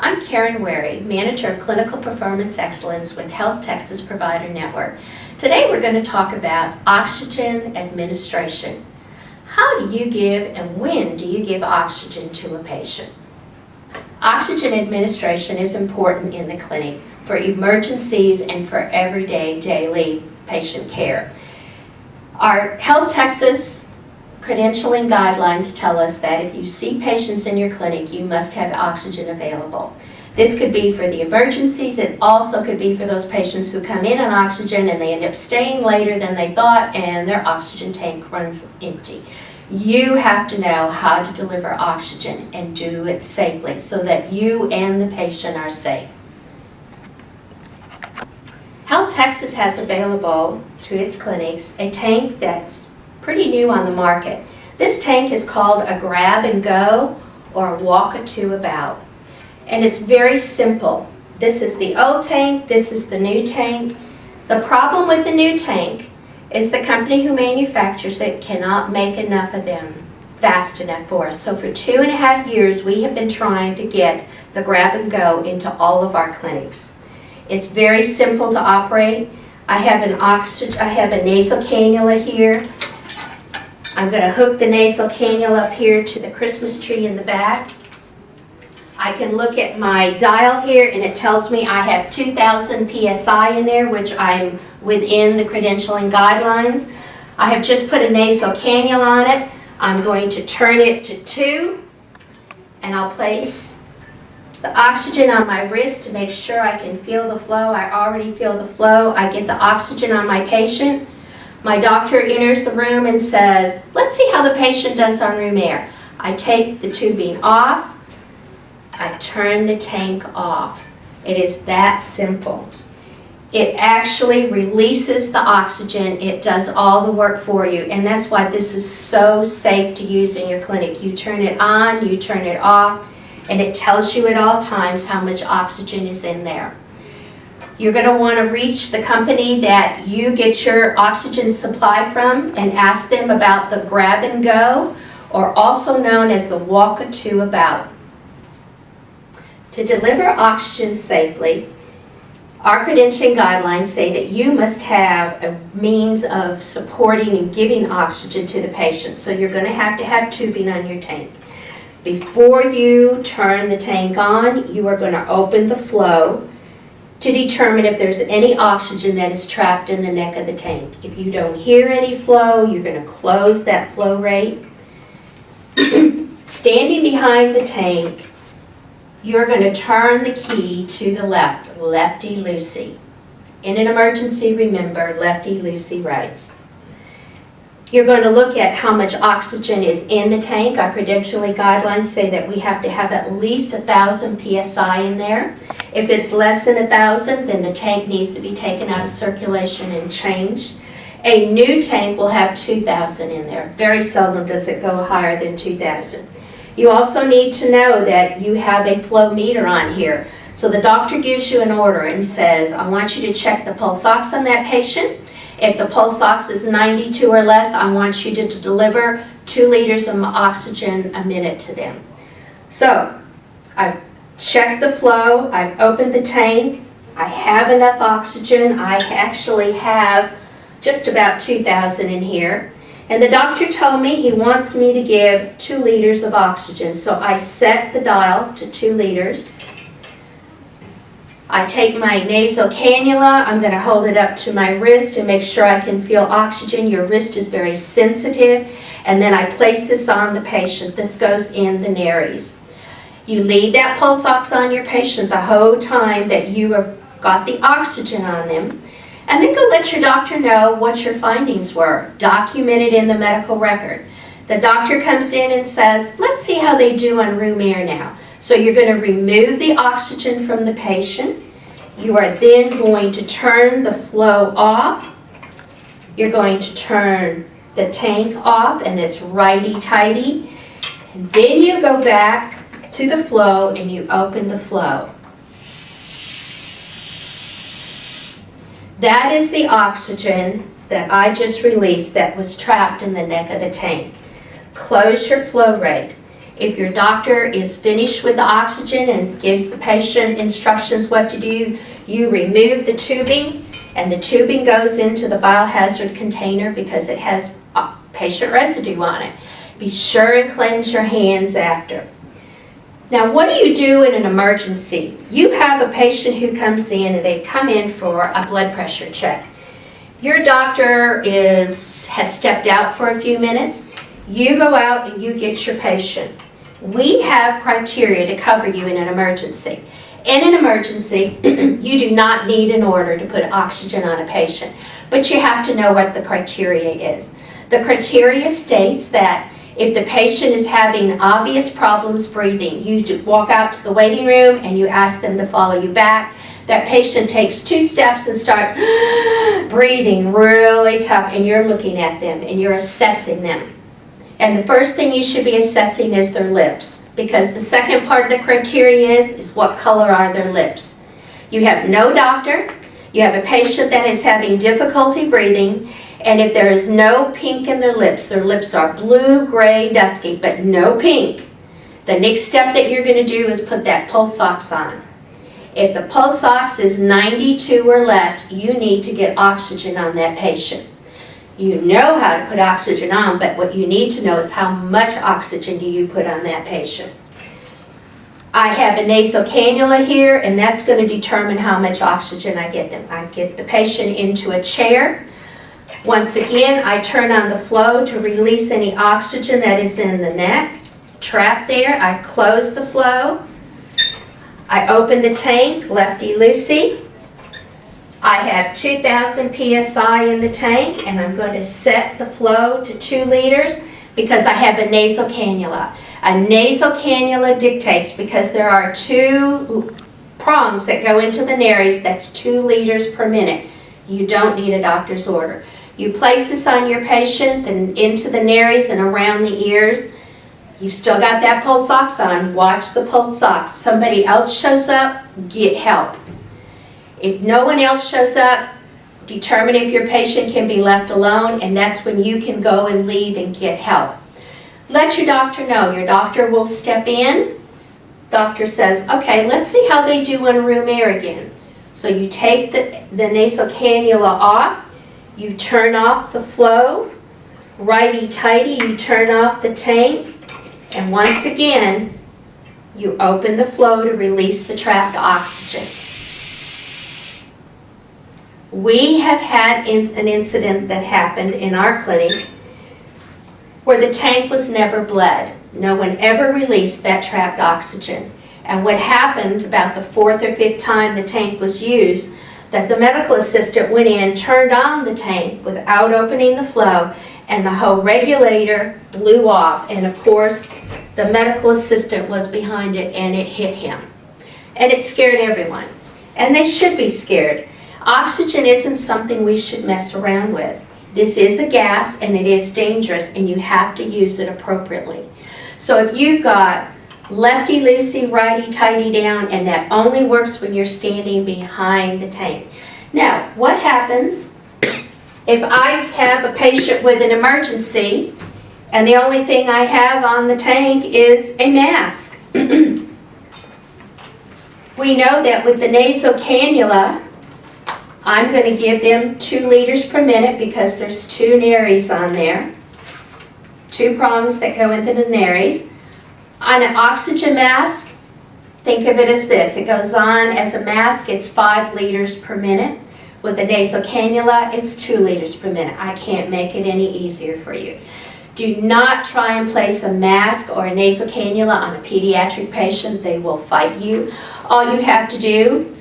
I'm Karen Wary, Manager of Clinical Performance Excellence with Health Texas Provider Network. Today we're going to talk about oxygen administration. How do you give and when do you give oxygen to a patient? Oxygen administration is important in the clinic for emergencies and for everyday daily patient care. Our Health Texas credentialing guidelines tell us that if you see patients in your clinic, you must have oxygen available. This could be for the emergencies. It also could be for those patients who come in on oxygen and they end up staying later than they thought and their oxygen tank runs empty. You have to know how to deliver oxygen and do it safely so that you and the patient are safe. Health Texas has available to its clinics a tank that's pretty new on the market. This tank is called a grab and go or walk a two about. And it's very simple. This is the old tank, this is the new tank. The problem with the new tank is the company who manufactures it cannot make enough of them fast enough for us. So for 2.5 years we have been trying to get the grab and go into all of our clinics. It's very simple to operate. I have a nasal cannula here. I'm going to hook the nasal cannula up here to the Christmas tree in the back. I can look at my dial here and it tells me I have 2,000 psi in there, which I'm within the credentialing guidelines. I have just put a nasal cannula on it. I'm going to turn it to 2 and I'll place the oxygen on my wrist to make sure I can feel the flow. I already feel the flow. I get the oxygen on my patient. My doctor enters the room and says, let's see how the patient does on room air. I take the tubing off. I turn the tank off. It is that simple. It actually releases the oxygen. It does all the work for you. And that's why this is so safe to use in your clinic. You turn it on, you turn it off, and it tells you at all times how much oxygen is in there. You're going to want to reach the company that you get your oxygen supply from and ask them about the grab and go, or also known as the walk a two about. To deliver oxygen safely, our credentialing guidelines say that you must have a means of supporting and giving oxygen to the patient. So you're going to have tubing on your tank. Before you turn the tank on, you are going to open the flow to determine if there's any oxygen that is trapped in the neck of the tank. If you don't hear any flow, you're going to close that flow rate. Standing behind the tank, you're going to turn the key to the left, lefty-loosey. In an emergency, remember, lefty-loosey rights. You're going to look at how much oxygen is in the tank. Our credentialing guidelines say that we have to have at least 1,000 psi in there. If it's less than 1,000, then the tank needs to be taken out of circulation and changed. A new tank will have 2,000 in there. Very seldom does it go higher than 2,000. You also need to know that you have a flow meter on here. So the doctor gives you an order and says, I want you to check the pulse ox on that patient. If the pulse ox is 92 or less, I want you to deliver 2 liters of oxygen a minute to them. So I've checked the flow, I've opened the tank, I have enough oxygen. I actually have just about 2,000 in here. And the doctor told me he wants me to give 2 liters of oxygen. So I set the dial to 2 liters. I take my nasal cannula, I'm going to hold it up to my wrist and make sure I can feel oxygen. Your wrist is very sensitive. And then I place this on the patient. This goes in the nares. You leave that pulse ox on your patient the whole time that you have got the oxygen on them. And then go let your doctor know what your findings were, documented in the medical record. The doctor comes in and says, let's see how they do on room air now. So you're going to remove the oxygen from the patient. You are then going to turn the flow off. You're going to turn the tank off, and it's righty-tighty. And then you go back to the flow and you open the flow. That is the oxygen that I just released that was trapped in the neck of the tank. Close your flow rate. If your doctor is finished with the oxygen and gives the patient instructions what to do, you remove the tubing, and the tubing goes into the biohazard container because it has patient residue on it. Be sure and cleanse your hands after. Now, what do you do in an emergency? You have a patient who comes in and they come in for a blood pressure check. Your doctor has stepped out for a few minutes. You go out and you get your patient. We have criteria to cover you in an emergency. In an emergency, you do not need an order to put oxygen on a patient, but you have to know what the criteria is. The criteria states that if the patient is having obvious problems breathing, you walk out to the waiting room and you ask them to follow you back. That patient takes 2 steps and starts breathing really tough, and you're looking at them and you're assessing them. And the first thing you should be assessing is their lips, because the second part of the criteria is what color are their lips. You have no doctor, you have a patient that is having difficulty breathing, and if there is no pink in their lips are blue, gray, dusky, but no pink, the next step that you're going to do is put that pulse ox on. If the pulse ox is 92 or less, you need to get oxygen on that patient. You know how to put oxygen on, but what you need to know is how much oxygen do you put on that patient. I have a nasal cannula here, and that's going to determine how much oxygen I get them. I get the patient into a chair. Once again, I turn on the flow to release any oxygen that is in the neck. Trapped there, I close the flow. I open the tank, lefty-loosey. I have 2,000 psi in the tank, and I'm going to set the flow to 2 liters because I have a nasal cannula. A nasal cannula dictates, because there are 2 prongs that go into the nares, that's 2 liters per minute. You don't need a doctor's order. You place this on your patient and into the nares and around the ears. You've still got that pulse ox on. Watch the pulse ox. Somebody else shows up, get help. If no one else shows up, determine if your patient can be left alone, and that's when you can go and leave and get help. Let your doctor know. Your doctor will step in. Doctor says, okay, let's see how they do on room air again. So you take the nasal cannula off, you turn off the flow, righty-tighty, you turn off the tank, and once again, you open the flow to release the trapped oxygen. We have had an incident that happened in our clinic where the tank was never bled. No one ever released that trapped oxygen. And what happened about the 4th or 5th time the tank was used, that the medical assistant went in, turned on the tank without opening the flow, and the whole regulator blew off. And of course, the medical assistant was behind it, and it hit him. And it scared everyone. And they should be scared. Oxygen isn't something we should mess around with. This is a gas, and it is dangerous, and you have to use it appropriately. So if you've got lefty-loosey, righty-tighty down, and that only works when you're standing behind the tank. Now, what happens if I have a patient with an emergency and the only thing I have on the tank is a mask? We know that with the nasal cannula, I'm going to give them 2 liters per minute because there's 2 nares on there. 2 prongs that go into the nares. On an oxygen mask, think of it as this. It goes on as a mask, it's 5 liters per minute. With a nasal cannula, it's 2 liters per minute. I can't make it any easier for you. Do not try and place a mask or a nasal cannula on a pediatric patient. They will fight you. All you have to do,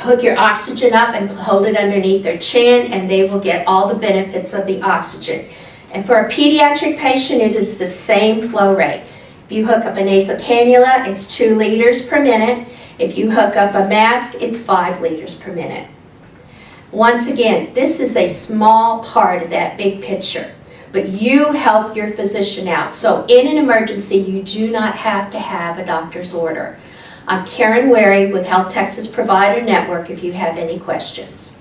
hook your oxygen up and hold it underneath their chin, and they will get all the benefits of the oxygen. And for a pediatric patient, it is the same flow rate. If you hook up a nasal cannula, it's 2 liters per minute. If you hook up a mask, it's 5 liters per minute. Once again, this is a small part of that big picture, but you help your physician out. So in an emergency, you do not have to have a doctor's order. I'm Karen Wary with Health Texas Provider Network if you have any questions.